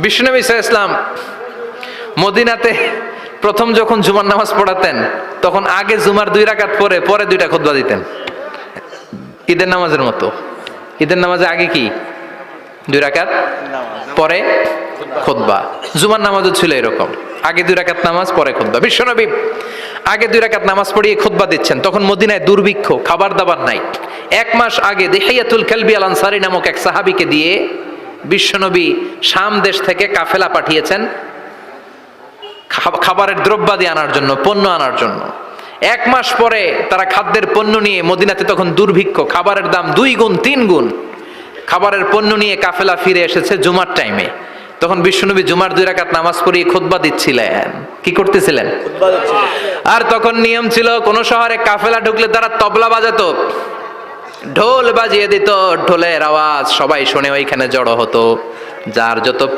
বিশ্বনবী সাল্লাল্লাহু আলাইহি ওয়াসাল্লাম মদিনাতে প্রথম যখন জুমার নামাজ পড়াতেন তখন আগে জুমার 2 রাকাত পরে 2টা খুতবা দিতেন, ঈদের নামাজের মতো। ঈদের নামাজে আগে কি 2 রাকাত, পরে খুতবা। জুমার নামাজও ছিল এরকম, আগে 2 রাকাত নামাজ, পরে খুতবা। বিশ্বনবী আগে 2 রাকাত নামাজ পড়িয়ে খুতবা দিচ্ছেন, তখন মদিনায় দুর্ভিক্ষ, খাবার দাবার নাই। 1 মাস আগে দিহিয়াতুল কালবি আল আনসারী নামক এক সাহাবীকে দিয়ে বিশ্বনবী শাম দেশ থেকে কাফেলা পাঠিয়েছেন খাবারের দ্রব্যাদি আনার জন্য, পণ্য আনার জন্য। 1 মাস পরে তারা খাদ্যের পণ্য নিয়ে, মদিনাতে তখন দুর্ভিক্ষ, খাবারের দাম 2 গুণ 3 গুণ, খাবারের পণ্য নিয়ে কাফেলা ফিরে এসেছে জুমার টাইমে। তখন বিশ্বনবী জুমার 2 রাকাত নামাজ পড়িয়ে খুতবা দিচ্ছিলেন। কি করতেছিলেন? আর তখন নিয়ম ছিল, কোন শহরে কাফেলা ঢুকলে তারা তবলা বাজাতো, ঢোল বাজিয়ে দিত, ঢোলের আওয়াজ সবাই শুনে ওইখানে জড়ো হতো। যার যত